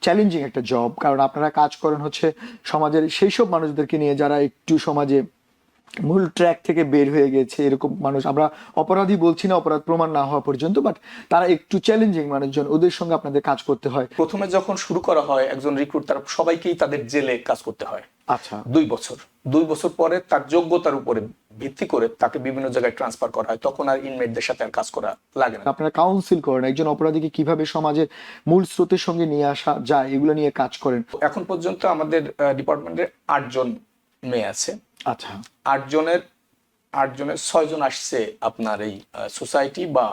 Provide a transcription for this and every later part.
Challenging একটা job, কারণ আপনারা কাজ করেন হচ্ছে সমাজের সেই সব মানুষদেরকে নিয়ে যারা একটু সমাজে মূল ট্র্যাক থেকে বের হয়ে গেছে, এরকম মানুষ। আমরা অপরাধী বলছি না অপরাধ প্রমাণ না হওয়া পর্যন্ত, বাট তারা একটু চ্যালেঞ্জিং মানুষজন, ওদের সঙ্গে আপনাদের কাজ করতে হয়। প্রথমে যখন শুরু করা হয় একজন রিক্রুট, তার সবাইকেই তাদের জেলে কাজ করতে হয় আচ্ছা, 2 বছর পরে তার যোগ্যতার উপরে ভিত্তি করে তাকে বিভিন্ন জায়গায় ট্রান্সফার করা হয়, তখন আর ইনমেটদের সাথে আর কাজ করা লাগে না। আপনারা কাউন্সিল করেন একজন অপরাধীকে কিভাবে সমাজের মূল স্রোতের সঙ্গে নিয়ে আসা যায়, এগুলো নিয়ে কাজ করেন। এখন পর্যন্ত আমাদের ডিপার্টমেন্টে 8 জন মেয়ে আছে। আচ্ছা, 8 জনের 6 জন আসছে আপনার এই সোসাইটি বা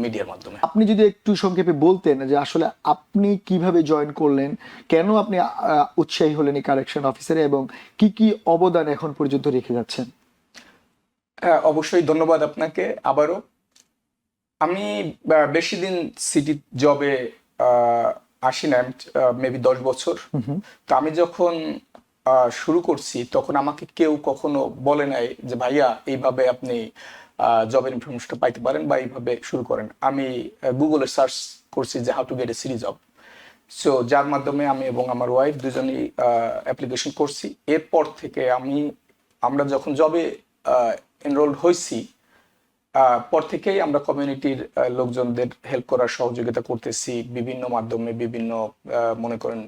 মিডিয়ার মাধ্যমে। আপনি যদি একটু সংক্ষেপে বলতেন যে আসলে আপনি কিভাবে জয়েন করলেন, কেন আপনি উৎসাহী হলেন এই কারেকশন অফিসারে, এবং কি কি অবদান এখন পর্যন্ত রেখে যাচ্ছেন। হ্যাঁ, অবশ্যই ধন্যবাদ আপনাকে আবারও। আমি বেশি দিন সিটি জবে আসি না, মেবি 10 বছর। তো আমি যখন শুরু করছি তখন আমাকে কেউ কখনো বলে নাই যে ভাইয়া এইভাবে আপনি জবের ইনফরমেশনটা পাইতে পারেন বা এইভাবে শুরু করেন। আমি গুগলে সার্চ করছি যে how to get a city job, so যার মাধ্যমে আমি এবং আমার ওয়াইফ দুজনেই অ্যাপ্লিকেশন করছি। এরপর থেকে আমরা যখন জবে এনরোলড হয়েছি, পর থেকেই আমরা কমিউনিটির লোকজনদের হেল্প করার সহযোগিতা করতেছি বিভিন্ন মাধ্যমে, বিভিন্ন মনে করেন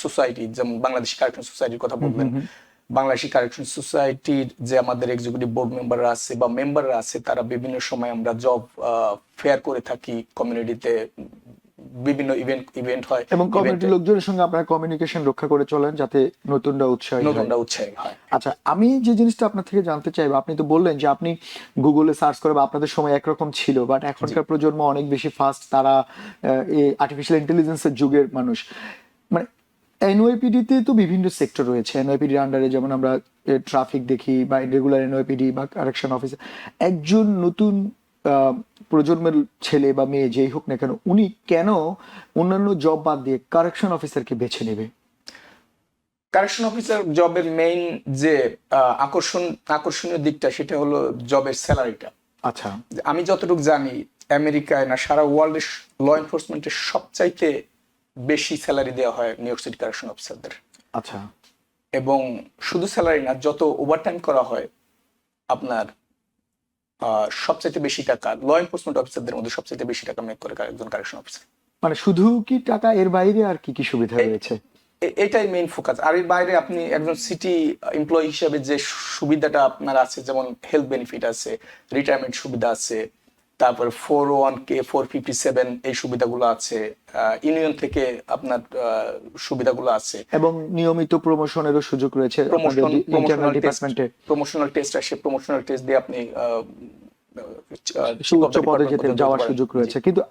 সোসাইটি, যেমন বাংলাদেশি কারেকশন সোসাইটির কথা বলবেন। বাংলাদেশি কারেকশন সোসাইটির যে আমাদের এক্সিকিউটিভ বোর্ড মেম্বাররা আছে বা মেম্বাররা আছে, তারা বিভিন্ন সময় আমরা জব ফেয়ার করে থাকি কমিউনিটিতে, বিভিন্ন ইভেন্ট হয় এবং কমিউনিটির লোকজনের সঙ্গে আপনারা কমিউনিকেশন রক্ষা করে চলেন যাতে নতুনরা উৎসাহী হয়। আচ্ছা, আমি যে জিনিসটা আপনার থেকে জানতে চাইবো, আপনি তো বললেন যে আপনি গুগলে সার্চ করে বা আপনাদের সময় একরকম ছিল, বাট এখনকার প্রজন্ম অনেক বেশি ফাস্ট, তারা আর্টিফিশিয়াল ইন্টেলিজেন্সের যুগের মানুষ। মানে এনওয়াইপিডিতে তো বিভিন্ন সেক্টর রয়েছে, এনওয়াইপিডির আন্ডারে যেমন আমরা ট্রাফিক দেখি বা রেগুলার এনওয়াইপিডি বা কারেকশন অফিসার। একজন নতুন প্রজন্মের ছেলে বা মেয়ে যেই হোক না কেন, উনি কেন অন্যান্য জব বাদ দিয়ে কারেকশন অফিসারকে বেছে নেবে? কারেকশন অফিসার জবের মেইন যে আকর্ষণীয় দিকটা, সেটা হলো জবের স্যালারিটা। আচ্ছা, আমি যতটুকু জানি আমেরিকায় না সারা ওয়ার্ল্ডে ল এনফোর্সমেন্টের সবচাইতে বেশি স্যালারি দেওয়া হয় নিউ ইয়র্ক সিটি কারেকশন অফিসারদের। আচ্ছা, এবং শুধু স্যালারি না, যত ওভারটাইম করা হয় আপনার সবচাইতে বেশি টাকা ল এনফোর্সমেন্ট অফিসারদের মধ্যে সবচাইতে বেশি টাকা মেক করে একজন কারেকশন অফিসার। মানে শুধু কি টাকা, এর বাইরে আর কি কি সুবিধা রয়েছে? এটাই মেইন ফোকাস। আর এর বাইরে আপনি একজন সিটি এমপ্লয়ি হিসেবে যে সুবিধাটা আপনার আছে, যেমন হেলথ বেনিফিট আছে, রিটায়ারমেন্ট সুবিধা আছে, তারপর 401k 457 এই সুবিধাগুলো আছে, ইউনিয়ন থেকে আপনার সুবিধাগুলো আছে, এবং নিয়মিত প্রমোশনেরও সুযোগ রয়েছে প্রমোশনাল টেস্ট আসে, প্রমোশনাল টেস্ট দিয়ে আপনি উচ্চ পদে যেতে যাওয়ার সুযোগ রয়েছে। কিন্তু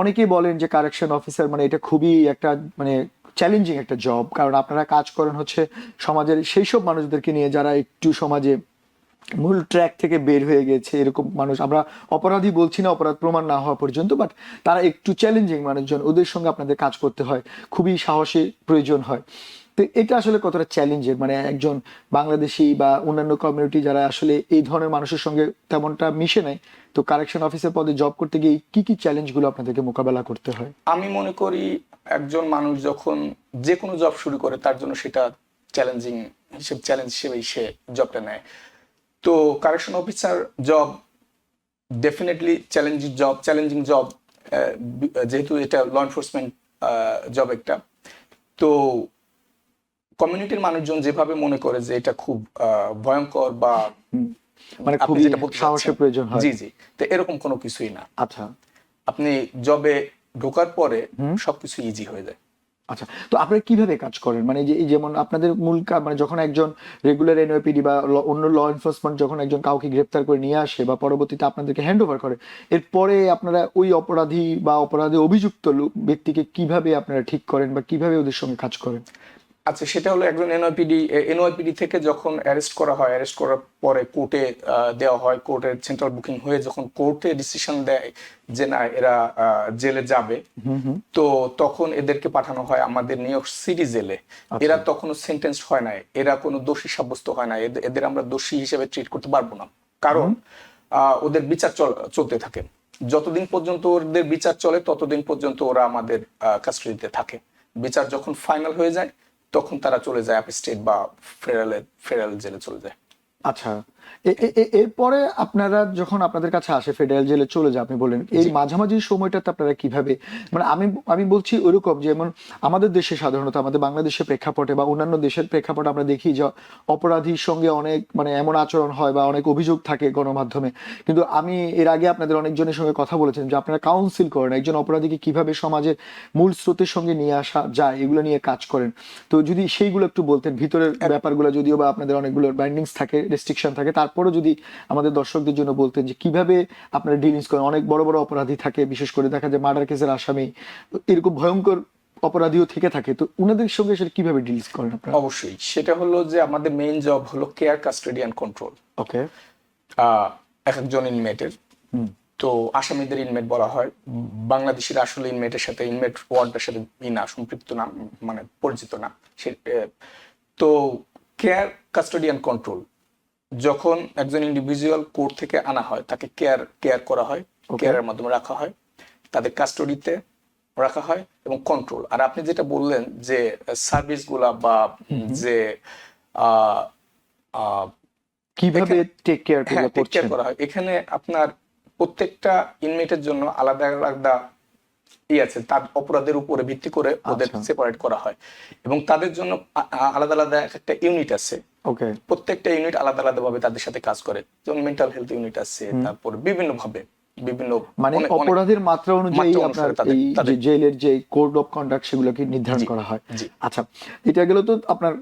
অনেকেই বলেন যে কারেকশন অফিসার মানে এটা খুবই একটা মানে চ্যালেঞ্জিং একটা জব, কারণ আপনারা কাজ করেন হচ্ছে সমাজের সেই সব মানুষদেরকে নিয়ে যারা একটু সমাজে মূল ট্র্যাক থেকে বের হয়ে গেছে, এরকম মানুষ। আমরা অপরাধী বলছি না অপরাধ প্রমাণ না হওয়া পর্যন্ত, বাট তারা একটু চ্যালেঞ্জিং মানুষজন, ওদের সঙ্গে আপনাদের কাজ করতে হয়, খুবই সাহসী প্রয়োজন হয়। তো এটা আসলে কতটা চ্যালেঞ্জের, মানে একজন বাংলাদেশি বা অন্যান্য কমিউনিটি যারা আসলে এই ধরনের মানুষের সঙ্গে তেমনটা মিশে নেয়, তো কারেকশন অফিসার পদে জব করতে গিয়ে কি কি চ্যালেঞ্জগুলো আপনাদেরকে মোকাবেলা করতে হয়? আমি মনে করি একজন মানুষ যখন যে কোনো জব শুরু করে, তার জন্য সেটা চ্যালেঞ্জ হিসেবেই সে জবটা নেয়। তো correction officer job definitely challenging job, যেহেতু এটা ল এনফোর্সমেন্ট জব একটা। তো কমিউনিটির মানুষজন যেভাবে মনে করে যে এটা খুব ভয়ঙ্কর বা মানে খুবই সাহসের প্রয়োজন হয়, জি, তো এরকম কোনো কিছুই না। আচ্ছা, আপনি জবে ঢোকার পরে সবকিছু ইজি হয়ে যায়। আচ্ছা, তো আপনারা কিভাবে কাজ করেন? মানে যে যেমন আপনাদের মূল মানে যখন একজন রেগুলার এনওয়াইপিডি বা অন্য ল এনফোর্সমেন্ট যখন একজন কাউকে গ্রেপ্তার করে নিয়ে আসে বা পরবর্তীতে আপনাদেরকে হ্যান্ড ওভার করে, এরপরে আপনারা ওই অপরাধী বা অপরাধে অভিযুক্ত ব্যক্তিকে কিভাবে আপনারা ঠিক করেন বা কিভাবে ওদের সঙ্গে কাজ করেন? আচ্ছা, সেটা হলো একজন এনওয়াইপিডি থেকে যখন অ্যারেস্ট করা হয়, অ্যারেস্ট করার পরে কোর্টে দেওয়া হয়, কোর্টের সেন্ট্রাল বুকিং হয়ে যখন কোর্টে ডিসিশন দেয় যে না এরা জেলে যাবে, তো তখন এদেরকে পাঠানো হয় আমাদের নিউ ইয়র্ক সিটি জেলে। এরা তখনও সেন্টেন্স হয় না, এরা কোনো দোষী সাব্যস্ত হয় না, এদের আমরা দোষী হিসেবে ট্রিট করতে পারবো না, কারণ ওদের বিচার চলতে থাকে। যতদিন পর্যন্ত ওদের বিচার চলে ততদিন পর্যন্ত ওরা আমাদের কাস্টডিতে থাকে। বিচার যখন ফাইনাল হয়ে যায় তখন তারা চলে যায় অ্যাপস্টেট বা ফেডারেল জেলে চলে যায়। আচ্ছা, এরপরে আপনারা যখন আপনাদের কাছে আসে ফেডারেল জেলে চলে যায় আপনি বললেন, এই মাঝামাঝি সময়টাতে আপনারা কিভাবে, মানে আমি বলছি ওইরকম যেমন আমাদের দেশে সাধারণত আমাদের বাংলাদেশের প্রেক্ষাপটে বা অন্যান্য দেশের প্রেক্ষাপটে আমরা দেখি যে অপরাধীর সঙ্গে অনেক মানে এমন আচরণ হয় বা অনেক অভিযোগ থাকে গণমাধ্যমে, কিন্তু আমি এর আগে আপনাদের অনেকজনের সঙ্গে কথা বলেছেন যে আপনারা কাউন্সিল করেন একজন অপরাধীকে কিভাবে সমাজের মূল স্রোতের সঙ্গে নিয়ে আসা যায়, এগুলো নিয়ে কাজ করেন। তো যদি সেইগুলো একটু বলতেন, ভিতরের ব্যাপারগুলো যদিও বা আপনাদের অনেকগুলো বাইন্ডিংস থাকে, রেস্ট্রিকশন থাকে, তারপরও যদি আমাদের দর্শকদের জন্য বলতেন যে কিভাবে আপনারা ডিলিংস করেন। অনেক বড় বড় অপরাধী থাকে, বিশেষ করে দেখা যায় মার্ডার কেসের আসামি, এরকম ভয়ঙ্কর অপরাধীও থেকে থাকে, তো ওনাদের সঙ্গে সেটা কিভাবে ডিলিংস করেন আপনারা? অবশ্যই, সেটা হলো যে আমাদের মেইন জব হলো কেয়ার, কাস্টাডি অ্যান্ড কন্ট্রোল। ওকে। এক একজন ইনমেটের, তো আসামিদের ইনমেট বলা হয়। বাংলাদেশের আসলে ইনমেটের সাথে ইনমেট ওয়ার্ডের সাথে না সম্পৃক্ত না, মানে পরিচিত না সে। তো কেয়ার, কাস্টাডি অ্যান্ড কন্ট্রোল, যখন একজন ইন্ডিভিজুয়াল কোর্ট থেকে আনা হয় তাকে কেয়ার করা হয়, কেয়ারের মাধ্যমে রাখা হয়, তাদের কাস্টাডিতে রাখা হয় এবং কন্ট্রোল। আর আপনি যেটা বললেন যে সার্ভিসগুলা বা যে কিভাবে টেক কেয়ার করা হয়, এখানে আপনার প্রত্যেকটা ইনমেটের জন্য আলাদা আলাদা আছে, তার অপরাধের উপরে ভিত্তি করে ওদের সেপারেট করা হয় এবং তাদের জন্য আলাদা আলাদা একটা ইউনিট আছে। ওকে। প্রত্যেকটা ইউনিট আলাদা আলাদা ভাবে তাদের সাথে কাজ করে, যেমন মেন্টাল হেলথ ইউনিট আছে, তারপর বিভিন্ন ভাবে বিভিন্ন মানে অপরাধের মাত্রা অনুযায়ী আপনার এই যে জেলের যে কোড অফ কন্ডাক্ট সেগুলোকে নির্ধারণ করা হয়। আচ্ছা, এটা গেল তো আপনার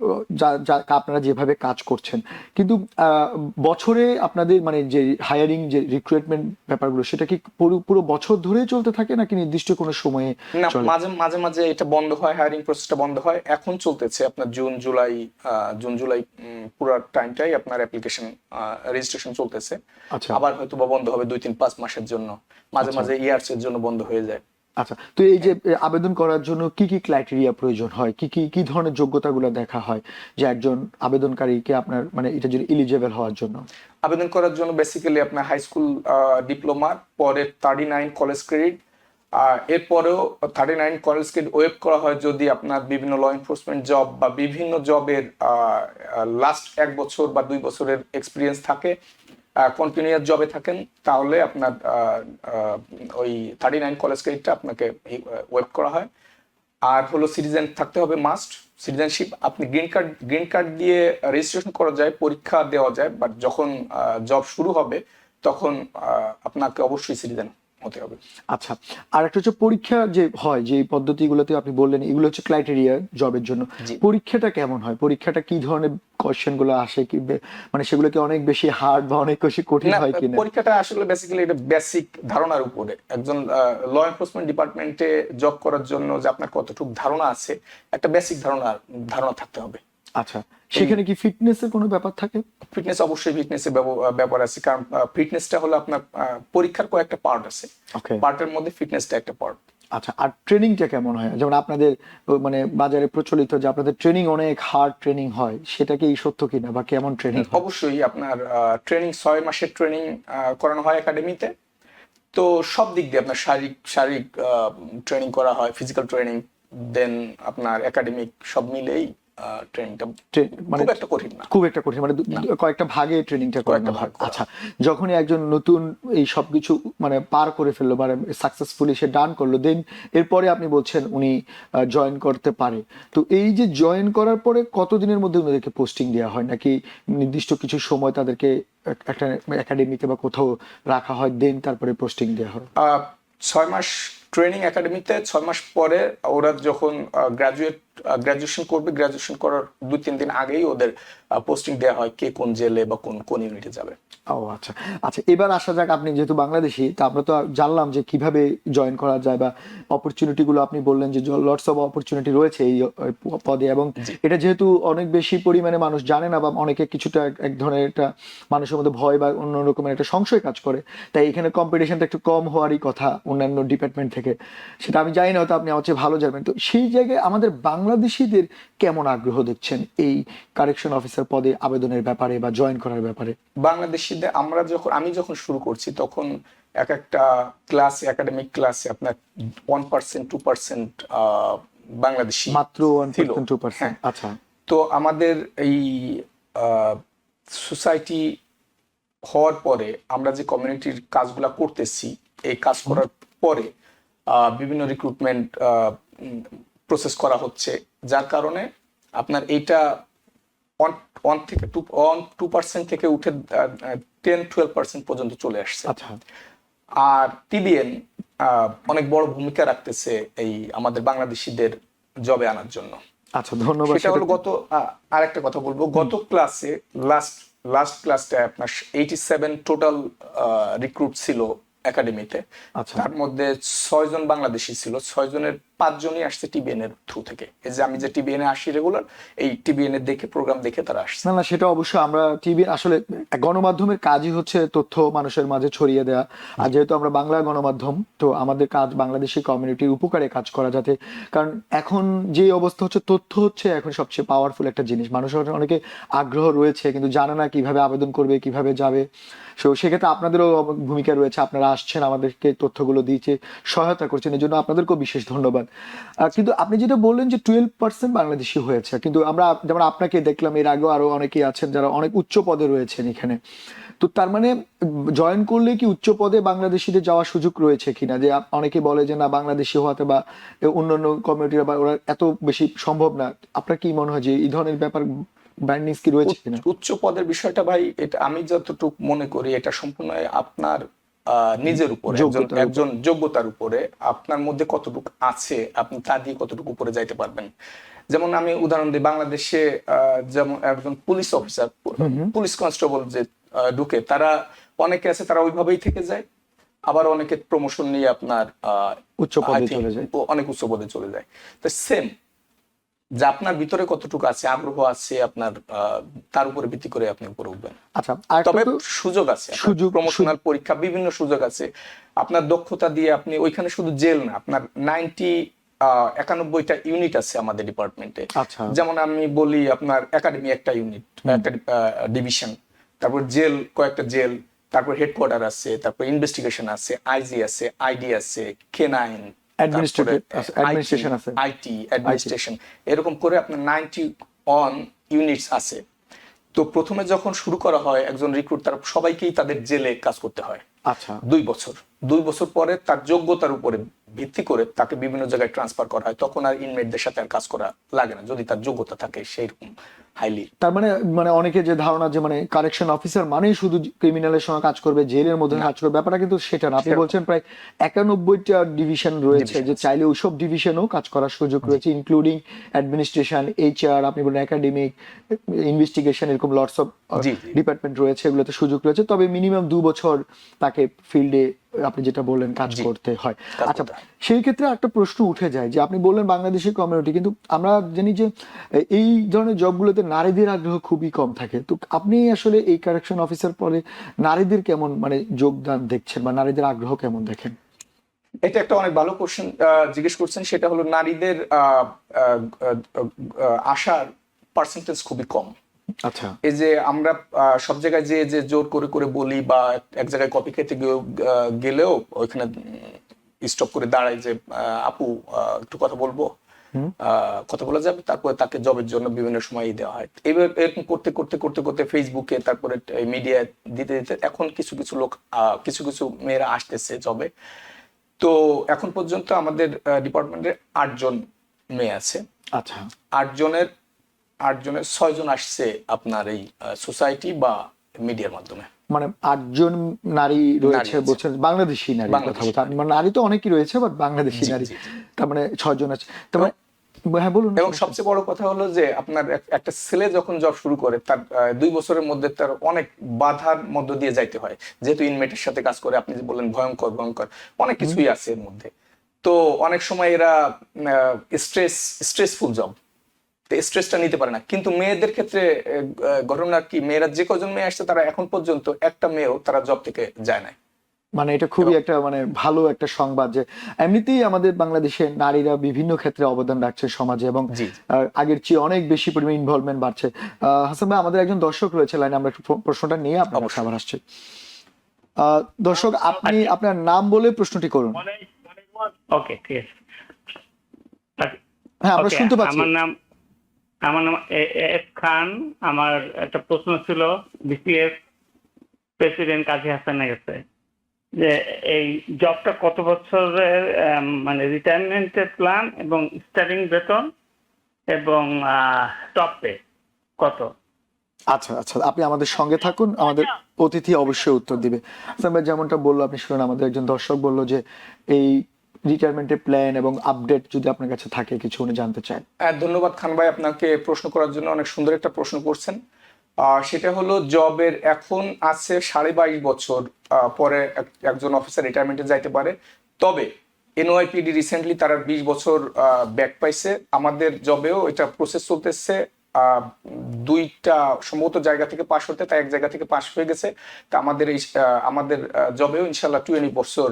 আপনারা যেভাবে কাজ করছেন, কিন্তু বছরে আপনাদের মানে যে হায়ারিং যে রিক্রুটমেন্ট ব্যাপারগুলো সেটা কি পুরো বছর ধরে চলতে থাকে নাকি নির্দিষ্ট কোনো সময়ে? না, মাঝে মাঝে এটা বন্ধ হয়, হায়ারিং প্রসেসটা বন্ধ হয়। এখন চলতেছে আপনার জুন জুলাই পুরো টাইমটাই আপনার অ্যাপ্লিকেশন রেজিস্ট্রেশন চলতেছে। আবার হয়তো বা বন্ধ হবে 2-3-5 মাসের জন্য, মাঝে মাঝে ইয়ার্স এর জন্য বন্ধ হয়ে যায়। আচ্ছা, তো এই যে আবেদন করার জন্য কি কি ক্রাইটেরিয়া প্রয়োজন হয়, কি ধরনের যোগ্যতাগুলো দেখা হয় যে একজন আবেদনকারীকে আপনার মানে এটার জন্য এলিজিবল হওয়ার জন্য? আবেদন করার জন্য বেসিক্যালি আপনার হাই স্কুল ডিপ্লোমা, পরে 39 কলেজ ক্রেডিট, এরপরেও 39 কলেজ ক্রেডিট ওয়েব করা হয় যদি আপনার বিভিন্ন ল এনফোর্সমেন্ট জব বা বিভিন্ন জবের লাস্ট 1 বছর বা 2 বছরের এক্সপিরিয়েন্স থাকে, কন্টিনিউয়াস জবে থাকেন, তাহলে আপনার ওই 39 কলেজ ক্রেডিটটা আপনাকে ওয়েব করা হয়। আর হলো সিটিজেন থাকতে হবে মাস্ট, সিটিজেনশিপ। আপনি গ্রিন কার্ড দিয়ে রেজিস্ট্রেশন করা যায়, পরীক্ষা দেওয়া যায়, বাট যখন জব শুরু হবে তখন আপনাকে অবশ্যই সিটিজেন হতে হবে। আচ্ছা, আর একটা হচ্ছে পরীক্ষা যে হয়, যে পদ্ধতিগুলোতে আপনি বললেন এগুলো হচ্ছে ক্রাইটেরিয়া জবের জন্য, পরীক্ষাটা কেমন হয়? পরীক্ষাটা কি ধরনের কোশ্চেন গুলো আসে, কি মানে সেগুলো কি অনেক বেশি হার্ড বা অনেক বেশি কঠিন হয় কিনা? পরীক্ষাটা আসলে বেসিক্যালি এটা বেসিক ধারণার উপরে। একজন ল এনফোর্সমেন্ট ডিপার্টমেন্টে জব করার জন্য যে আপনার কতটুকু ধারণা আছে, একটা বেসিক ধারণা থাকতে হবে। আচ্ছা, সেখানে কি ফিটনেসের কোনো ব্যাপার থাকে? ফিটনেস, অবশ্যই ফিটনেসের ব্যাপার আছে, কারণ ফিটনেসটা হলো আপনার পরীক্ষার কয়েকটা পার্ট আছে, পার্টের মধ্যে ফিটনেসটা একটা পার্ট। আচ্ছা, আর ট্রেনিংটা কেমন হয়? যেমন আপনাদের মানে বাজারে প্রচলিত যে আপনাদের ট্রেনিং অনেক হার্ড ট্রেনিং হয়, সেটা কি সত্য কিনা বা কেমন ট্রেনিং? অবশ্যই আপনার ট্রেনিং 6 মাসের ট্রেনিং করানো হয় একাডেমিতে। তো সব দিক দিয়ে আপনার শারীরিক ট্রেনিং করা হয়, ফিজিক্যাল ট্রেনিং, দেন আপনার একাডেমিক, সব মিলেই ট্রেনিংটা মানে খুব একটা কঠিন না, মানে কয়েকটা ভাগে ট্রেনিংটা করানো হয়। আচ্ছা, যখনই একজন নতুন এই সবকিছু মানে পার করে ফেললো, মানে সাকসেসফুলি সে ডান করলো, দেন এরপরে আপনি বলছেন উনি জয়েন করতে পারে, তো এই যে জয়েন করার পরে কতদিনের মধ্যে ওনাদেরকে পোস্টিং দেওয়া হয়, নাকি নির্দিষ্ট কিছু সময় তাদেরকে একটা একাডেমিতে বা কোথাও রাখা হয়, দেন তারপরে পোস্টিং দেওয়া হয়? 6 মাস ট্রেনিং একাডেমিতে, 6 মাস পরে ওরা যখন গ্রাজুয়েশন করবে, গ্রাজুয়েশন করার 2-3 দিন আগেই ওদের পোস্টিং দেওয়া হয় কে কোন জেলে বা কোন ইউনিটে যাবে। ও আচ্ছা আচ্ছা, এবার আসা যাক, আপনি যেহেতু বাংলাদেশি, তা আমরা তো জানলাম যে কিভাবে জয়েন করা যায় বা অপরচুনিটি গুলো আপনি বললেন যে লটস অফ অপরচুনিটি রয়েছে এই পদে, এবং এটা যেহেতু অনেক বেশি পরিমাণে মানুষ জানে না বা অনেকে কিছুটা এক ধরনের একটা মানুষের মধ্যে ভয় বা অন্য রকমের একটা সংশয় কাজ করে, তাই এখানে কম্পিটিশনটা একটু কম হওয়ারই কথা অন্যান্য ডিপার্টমেন্ট থেকে, সেটা আমি জানি না, হয়তো আপনি আমার চেয়ে ভালো জানবেন। তো সেই জায়গায় আমাদের বাংলাদেশিদের কেমন আগ্রহ দেখছেন এই কারেকশন অফিসার পদে আবেদনের ব্যাপারে বা জয়েন করার ব্যাপারে? বাংলাদেশিদের আমি যখন শুরু করছি তখন এক একটা ক্লাসে, একাডেমিক ক্লাসে আপনার 1%, 2% বাংলাদেশি মাত্র 1% 2%। হ্যাঁ। আচ্ছা, তো আমাদের এই সোসাইটি হওয়ার পরে আমরা যে কমিউনিটির কাজগুলা করতেছি, এই কাজ করার পরে বিভিন্ন রিক্রুটমেন্ট প্রসেস করা হচ্ছে, যার কারণে আপনার এইটা 1-2% থেকে উঠে 10-12% পর্যন্ত চলে আসছে। আচ্ছা, আর টিবিএন অনেক বড় ভূমিকা রাখতেছে এই আমাদের বাংলাদেশিদের জবে আনার জন্য। আচ্ছা, ধন্যবাদ। সেটা হলো আরেকটা কথা বলবো, গত ক্লাসে লাস্ট ক্লাসটায় আপনার 87 টোটাল রিক্রুট ছিল একাডেমিতে। আচ্ছা, তার মধ্যে 6 জন বাংলাদেশি ছিল, 6 জনের 5 জনই আসছে টিবিএন এর থ্রু থেকে। এই যে আমি যে টিবিএন এ আসি রেগুলার, এই টিবিএন এর দেখে প্রোগ্রাম দেখে তারা আসছে। না সেটা অবশ্যই। আমরা টিভি আসলে গণমাধ্যমের কাজই হচ্ছে তথ্য মানুষের মাঝে ছড়িয়ে দেওয়া, আর যেহেতু আমরা বাংলা গণমাধ্যম, তো আমাদের কাজ বাংলাদেশি কমিউনিটির উপকারে কাজ করা, যাতে, কারণ এখন যে অবস্থা হচ্ছে, তথ্য হচ্ছে এখন সবচেয়ে পাওয়ারফুল একটা জিনিস। মানুষের অনেকে আগ্রহ রয়েছে কিন্তু জানে না কিভাবে আবেদন করবে, কিভাবে যাবে। সেক্ষেত্রে আপনাদেরও ভূমিকা রয়েছে, আপনারা আসছেন, আমাদেরকে তথ্যগুলো দিয়েছে, সহায়তা করছেন, এই জন্য আপনাদেরকেও বিশেষ ধন্যবাদ। কিন্তু আপনি যেটা বললেন যে 12% বাংলাদেশি হয়েছে, কিন্তু আমরা যেমন আপনাকে দেখলাম, এর আগেও আরো অনেকেই আছেন যারা অনেক উচ্চ পদে রয়েছেন এখানে। তো তার মানে জয়েন করলে কি উচ্চ পদে বাংলাদেশিদের যাওয়ার সুযোগ রয়েছে কিনা? যে অনেকে বলে যে না, বাংলাদেশি হওয়াতে বা অন্যান্য কমিউনিটিরা বা ওরা এত বেশি সম্ভব না। আপনার কি মনে হয় যে এই ধরনের ব্যাপার ব্যান্ডিংস কি রয়েছে কিনা? উচ্চ পদের বিষয়টা ভাই, এটা আমি যতটুকু মনে করি এটা সম্পূর্ণ আপনার নিজের উপরে, একজন যোগ্যতার উপরে, আপনার মধ্যে কতটুকু আছে, আপনি তা দিয়ে কতটুকু উপরে যাইতে পারবেন। যেমন আমি উদাহরণ দিই, বাংলাদেশে যেমন একজন পুলিশ অফিসার, পুলিশ কনস্টেবল যে ঢুকে, তারা অনেকে আছে তারা ওইভাবেই থেকে যায়, আবার অনেকে প্রমোশন নিয়ে আপনার উচ্চ পদে চলে যায়, অনেক উচ্চ পদে চলে যায়। তো সেম, যে আপনার ভিতরে কতটুকু আছে, আগ্রহ আছে আপনার, তার উপরে ভিত্তি করে আপনি উপরে উঠবেন। আচ্ছা, তবে সুযোগ আছে, প্রমোশনাল পরীক্ষা, বিভিন্ন সুযোগ আছে। আপনার দক্ষতা দিয়ে আপনি ওইখানে শুধু জেল না, আপনার 91টা ইউনিট আছে আমাদের ডিপার্টমেন্টে। আচ্ছা, যেমন আমি বলি, আপনার একাডেমি একটা ইউনিট, একটা ডিভিশন, তারপর জেল কয়েকটা জেল, তারপর হেডকোয়ার্টার আছে, তারপর ইনভেস্টিগেশন আছে, আইজি আছে, আইডি আছে, K9, অ্যাডমিনিস্ট্রেশন আছে, আইটি অ্যাডমিনিস্ট্রেশন, এরকম করে আপনার 91 ইউনিটস আছে। তো প্রথমে যখন শুরু করা হয় একজন রিক্রুট, তার সবাইকেই তাদের জেলে কাজ করতে হয়। আচ্ছা, 2 বছর পরে তার যোগ্যতার উপরে ভিত্তি করে তাকে বিভিন্ন জায়গায় ট্রান্সফার করা হয়। তখন আর ইনমেটদের সাথে আর কাজ করা লাগে না, যদি তার যোগ্যতা থাকে সেইরকম হাইলি। তার মানে অনেকে যে ধারণা যে কারেকশন অফিসার মানেই শুধু ক্রিমিনালের সঙ্গে কাজ করবে, জেলের মধ্যে কাজ করবে, ব্যাপারটা কিন্তু সেটা না। আপনি বলছেন প্রায় 91টা ডিভিশন রয়েছে, যে চাইলে ওইসব ডিভিশনেও কাজ করার সুযোগ রয়েছে, ইনক্লুডিং অ্যাডমিনিস্ট্রেশন, এইচআর, আপনি বলেন একাডেমিক, ইনভেস্টিগেশন, এরকম লটস অফ ডিপার্টমেন্ট রয়েছে, এগুলোতে সুযোগ রয়েছে। তবে মিনিমাম 2 বছর তাকে ফিল্ডে, আপনি যেটা বললেন, কাজ করতে হয়। আচ্ছা, সেই ক্ষেত্রে একটা প্রশ্ন উঠে যায় যে আপনি বললেন বাংলাদেশি কমিউনিটি, কিন্তু আমরা জানি যে এই ধরনের জবগুলোতে নারীদের আগ্রহ খুবই কম থাকে। তো আপনি আসলে এই কারেকশন অফিসার পরে নারীদের কেমন যোগদান দেখছেন, বা নারীদের আগ্রহ কেমন দেখেন? এটা একটা অনেক ভালো কোশ্চেন জিজ্ঞেস করছেন। সেটা হলো, নারীদের আসার পার্সেন্টেজ খুবই কম। আচ্ছা, এই যে আমরা সব জায়গায় যে জোর করে করে বলি, বা এক জায়গায় কপি খেতে গেলেও ওইখানে স্টপ করে দাঁড়াই যে আপু একটু কথা বলবো, কথা বলা যাবে, তারপরে তাকে জবের জন্য বিভিন্ন সময় দেওয়া হয়। এরকম করতে করতে করতে করতে ফেসবুকে, তারপরে মিডিয়া দিতে দিতে এখন কিছু কিছু লোক, কিছু কিছু মেয়েরা আসতেছে জবে। তো এখন পর্যন্ত আমাদের ডিপার্টমেন্টে 8 জন মেয়ে আছে। আচ্ছা, 8 জনের 6 জন আসছে আপনার এই সোসাইটি বা মিডিয়ার মাধ্যমে। 8 জন নারী রয়েছে বলছেন, বাংলাদেশি নারী কথা বলছেন। নারী তো অনেকই রয়েছে, বাট বাংলাদেশি নারী তার 6 জন আছে। তার হ্যাঁ, বলুন। এবং সবচেয়ে বড় কথা হলো যে আপনার একটা ছেলে যখন জব শুরু করে, তার 2 বছরের মধ্যে তার অনেক বাধার মধ্য দিয়ে যাইতে হয়, যেহেতু ইনমেটের সাথে কাজ করে। আপনি যে বললেন ভয়ঙ্কর অনেক কিছুই আছে এর মধ্যে। তো অনেক সময় এরা স্ট্রেসফুল জব, স্ট্রেসটা নিতে পারে না। কিন্তু মেয়েদের ক্ষেত্রে ঘটনা কি, মেয়েরা যে কজন মেয়ে আসছে, তারা এখন পর্যন্ত একটা মেয়েও তারা জব থেকে যায় না। এটা খুবই একটা ভালো একটা সংবাদ যে এমনিতেই আমাদের বাংলাদেশের নারীরা বিভিন্ন ক্ষেত্রে অবদান রাখছে সমাজে, এবং আগের চেয়ে অনেক বেশি পরিমাণ ইনভলভমেন্ট বাড়ছে। হাসান ভাই, আমাদের একজন দর্শক রয়েছে লাইনে, আমরা একটু প্রশ্নটা নিয়ে আপনার কাছে আবার আসছি। দর্শক, আপনি আপনার নাম বলে প্রশ্নটি করুন। ওকে, ঠিক আছে। হ্যাঁ, আমরা ওকে, শুনতে পাচ্ছি। আমার নাম এস খান। আমার একটা প্রশ্ন ছিল বিসিএস প্রেসিডেন্ট কাজী হাসানের কাছে, যে এই জবটা কত বছরের, মানে রিটায়ারমেন্টের প্ল্যান এবং স্টার্টিং বেতন এবং টপ পে কত? আচ্ছা আচ্ছা, আপনি আমাদের সঙ্গে থাকুন, আমাদের অতিথি অবশ্যই উত্তর দিবে। হাসান ভাই যেমনটা বললো, আপনি শুনুন, আমাদের একজন দর্শক বললো যে এই রিটায়ারমেন্টের প্ল্যান এবং আপডেট যদি আপনার কাছে থাকে কিছু উনি জানতে চায়। ধন্যবাদ খান ভাই, আপনাকে প্রশ্ন করার জন্য। অনেক সুন্দর একটা প্রশ্ন করছেন। সেটা হলো জবের এখন আছে 22.5 বছর পরে একজন অফিসার রিটায়ারমেন্টে যাইতে পারে। তবে এনওয়াইপিডি রিসেন্টলি তারা 20 বছর ব্যাক পাইছে। আমাদের জবেও এটা প্রসেস চলতেছে। দুইটা সম্ভবত জায়গা থেকে পাশ হতে, তাই এক জায়গা থেকে পাশ হয়ে গেছে। তা আমাদের জবেও ইনশাল্লাহ 20 বছর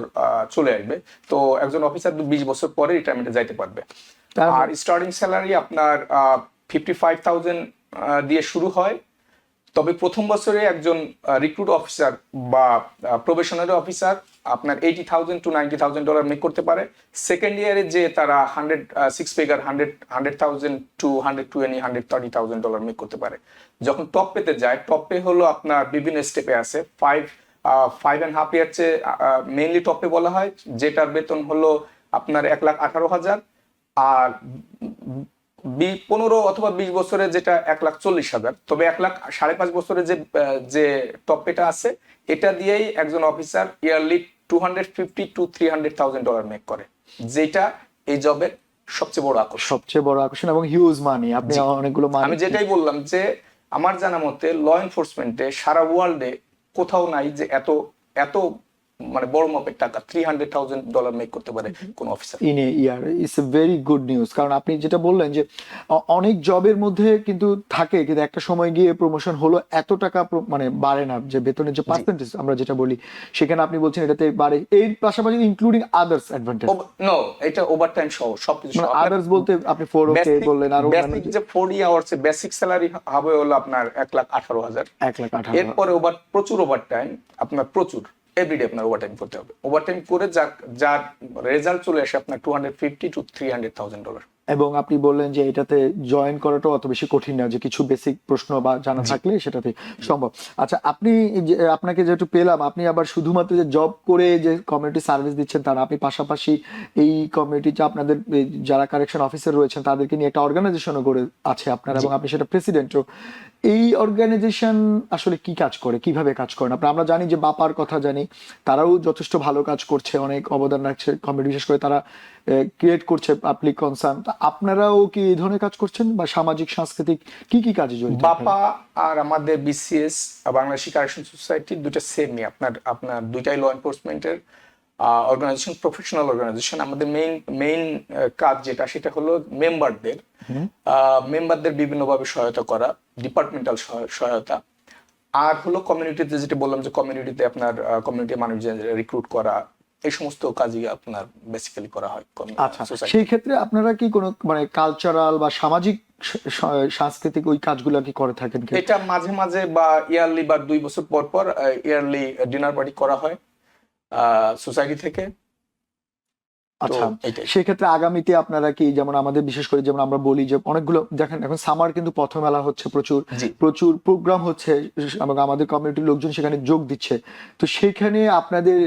চলে আসবে। তো একজন অফিসার 20 বছর পরে রিটায়ারমেন্টে যাইতে পারবে। আর স্টার্টিং স্যালারি আপনার 55,000 দিয়ে শুরু হয়। তবে প্রথম বছরে একজন রিক্রুট অফিসার বা প্রবেশনারি অফিসার আপনার $80,000 to $90,000 মেক করতে পারে। সেকেন্ড ইয়ারে যে তারা 6 ফিগার 100,000 to 120, $130,000 মেক করতে পারে। যখন টপ পেতে যায়, টপ পে হলো আপনার বিভিন্ন স্টেপে আছে। 5.5 ইয়ার চেয়ে মেইনলি টপ পে বলা হয়, যেটার বেতন হলো আপনার 1,18,000। আর 15 অথবা 20 বছরে যেটা 1,40,000। তবে 1,05.5 বছরে যে টপ পেটা আছে, এটা দিয়েই একজন অফিসার ইয়ারলি $250,000 to $300,000 মেক করে, যেটা এই জবের সবচেয়ে বড় আকর্ষণ। সবচেয়ে বড় আকর্ষণ এবং হিউজ মানি। আপনি অনেকগুলো মানি, আমি যেটাই বললাম যে আমার জানা মতে ল এনফোর্সমেন্টে সারা ওয়ার্ল্ডে কোথাও নাই যে এত এত মানে বড় মাপের টাকা $300,000 মেক করতে পারে কোন officer in a year. It's a very good news. কারণ আপনি যেটা বললেন যে অনেক জবের মধ্যে কিন্তু থাকে, কিন্তু একটা সময় গিয়ে প্রমোশন হলো এত টাকা মানে বাড়ে না, যে বেতনের যে পার্সেন্টেজ আমরা যেটা বলি, সেখানে আপনি বলছেন এটাতে বাড়ে। এর পাশাপাশি ইনক্লুডিং আদার্স অ্যাডভান্টেজ। নো, এটা ওভারটাইম সহ সবকিছু। মানে আদার্স বলতে আপনি 4OK বললেন, আর বেসিক যে 40 আওয়ার্স বেসিক স্যালারি হবে হলো আপনার 1,18,000। 1,18,000। এরপরে প্রচুর ওভারটাইম, আপনার প্রচুর এভরিডে আপনার ওভারটাইম করতে হবে। ওভারটাইম করে যার রেজাল্ট চলে আসে আপনার $250,000 to $300,000। এবং আপনি বললেন যে এটাতে জয়েন করাটাও অত বেশি কঠিন না, যে কিছু বেসিক প্রশ্ন বা জানা থাকলে সেটাতে সম্ভব। আচ্ছা, আপনি আপনাকে যেহেতু পেলাম, আপনি আবার শুধুমাত্র যে জব করে যে কমিউনিটি সার্ভিস দিচ্ছেন তা না, আপনি পাশাপাশি এই কমিউনিটিতে আপনাদের যারা কারেকশন অফিসার রয়েছেন তাদেরকে নিয়ে একটা অর্গানাইজেশনও করে আছে আপনার, এবং আপনি সেটা প্রেসিডেন্টও। এই অর্গানাইজেশন আসলে কি কাজ করে, কিভাবে কাজ করেন আপনারা? আমরা জানি যে বাপার কথা জানি, তারাও যথেষ্ট ভালো কাজ করছে, অনেক অবদান রাখছে কমিউনিটি, বিশেষ করে তারা ক্রিয়েট করছে পাবলিক কনসার্ন। আপনারাও কি এই ধরনের কাজ করছেন, বা সামাজিক সাংস্কৃতিক কি কি কাজে জড়িত? বাপা আর আমাদের বিসিএস বাংলাদেশি কারেকশন সোসাইটি দুটো সেমই। আপনার দুইটাই ল এনফোর্সমেন্টের অর্গানাইজেশন, প্রফেশনাল অর্গানাইজেশন। আমাদের মেইন কাজ যেটা, সেটা হলো মেম্বারদের বিভিন্নভাবে সহায়তা করা, ডিপার্টমেন্টাল সহায়তা। আর হলো কমিউনিটিতে, যেটা বললাম যে কমিউনিটিতে আপনার কমিউনিটি মানুষজন রিক্রুট করা, এই সমস্ত কাজই আপনার বেসিক্যালি করা হয়। আচ্ছা, সেই ক্ষেত্রে আপনারা কি কোনো মানে কালচারাল বা সামাজিক সাংস্কৃতিক ওই কাজগুলো কি করে থাকেন? এটা মাঝে মাঝে বা ইয়ারলি বা 2 বছর পর পর ইয়ারলি ডিনার পার্টি করা হয় সোসাইটি থেকে। আচ্ছা, সেই ক্ষেত্রে আগামীতে আপনারা কি, যেমন আমাদের বিশেষ করে যেমন আমরা বলি যে অনেকগুলো দেখেন এখন সামার কিন্তু পথমেলা হচ্ছে, প্রচুর প্রোগ্রাম হচ্ছে, এবং আমাদের কমিউনিটির লোকজন সেখানে যোগ দিচ্ছে। তো সেখানে আপনাদের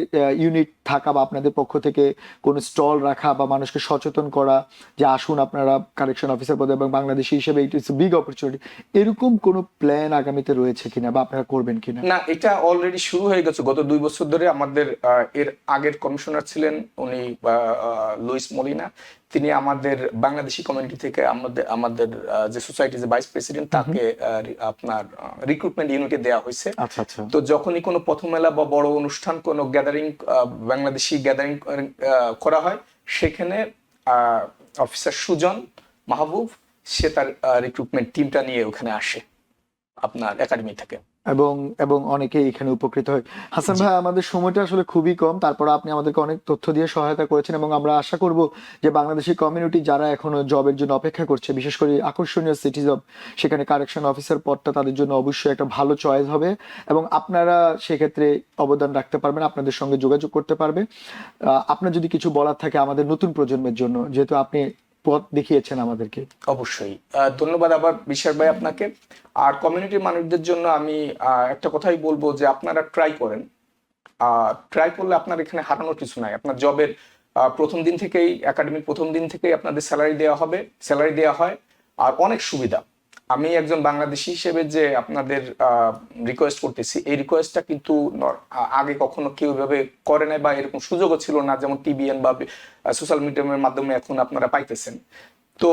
ইউনিট থাকা বা আপনাদের পক্ষ থেকে কোনো স্টল রাখা বা মানুষকে সচেতন করা যে আসুন আপনারা কারেকশন অফিসার পদে, এবং বাংলাদেশি হিসেবে ইটস বিগ অপরচুনিটি, এরকম কোনো প্ল্যান আগামীতে রয়েছে কিনা বা আপনারা করবেন কিনা? না, এটা অলরেডি শুরু হয়ে গেছে। গত 2 বছর ধরে আমাদের এর আগের কমিশনার ছিলেন উনি লুইস মলিনা, তিনি আমাদের বাংলাদেশি কমিউনিটি থেকে আমাদের যে সোসাইটি যে ভাইস প্রেসিডেন্ট, তাকে আপনার রিক্রুটমেন্ট ইউনিটে দেওয়া হয়েছে। তো যখনই কোনো পথমেলা বা বড় অনুষ্ঠান, কোনো গ্যাদারিং, বাংলাদেশি গ্যাদারিং করা হয়, সেখানে অফিসার সুজন মাহবুব সে তার রিক্রুটমেন্ট টিমটা নিয়ে ওখানে আসে আপনার একাডেমি থেকে, এবং অনেকেই এখানে উপকৃত হয়। হাসান ভাই, আমাদের সময়টা আসলে খুবই কম, তারপর আপনি আমাদেরকে অনেক তথ্য দিয়ে সহায়তা করেছেন, এবং আমরা আশা করব যে বাংলাদেশি কমিউনিটি যারা এখনো জবের জন্য অপেক্ষা করছে, বিশেষ করে আকর্ষণীয় সিটি জব, সেখানে কারেকশন অফিসার পদটা তাদের জন্য অবশ্যই একটা ভালো চয়েস হবে, এবং আপনারা সেক্ষেত্রে অবদান রাখতে পারবেন, আপনাদের সঙ্গে যোগাযোগ করতে পারবে। আপনার যদি কিছু বলার থাকে আমাদের নতুন প্রজন্মের জন্য, যেহেতু আপনি পথ দেখিয়েছেন আমাদেরকে। অবশ্যই ধন্যবাদ আবার বিশাল ভাই আপনাকে। আর কমিউনিটির মানুষদের জন্য আমি একটা কথাই বলবো যে আপনারা ট্রাই করেন। ট্রাই করলে আপনার এখানে হারানোর কিছু নাই। আপনার জবের প্রথম দিন থেকেই, একাডেমিক প্রথম দিন থেকেই আপনাদের স্যালারি দেওয়া হয়, আর অনেক সুবিধা। আমি একজন বাংলাদেশি হিসেবে যে আপনাদের রিকোয়েস্ট করতেছি, এই রিকোয়েস্টটা কিন্তু আগে কখনো কেউ এভাবে করে নাই, বা এরকম সুযোগও ছিল না, যেমন টিবিএন বা সোশ্যাল মিডিয়ার মাধ্যমে এখন আপনারা পাইতেছেন। তো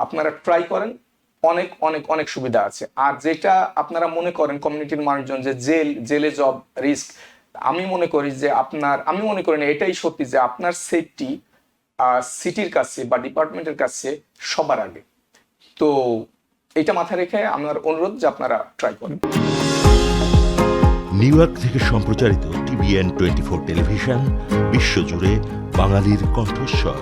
আপনারা ট্রাই করেন, অনেক অনেক অনেক সুবিধা আছে। আর যেটা আপনারা মনে করেন কমিউনিটির মানুষজন যে জেলে জব রিস্ক, আমি মনে করি না এটাই সত্যি যে আপনার সেফটি সিটির কাছে বা ডিপার্টমেন্টের কাছে সবার আগে। তো এটা মাথায় রেখে আমার অনুরোধ যে আপনারা ট্রাই করেন। নিউ ইয়র্ক থেকে সম্প্রচারিত TVN 24 টেলিভিশন, বিশ্বজুড়ে বাঙালির কণ্ঠস্বর।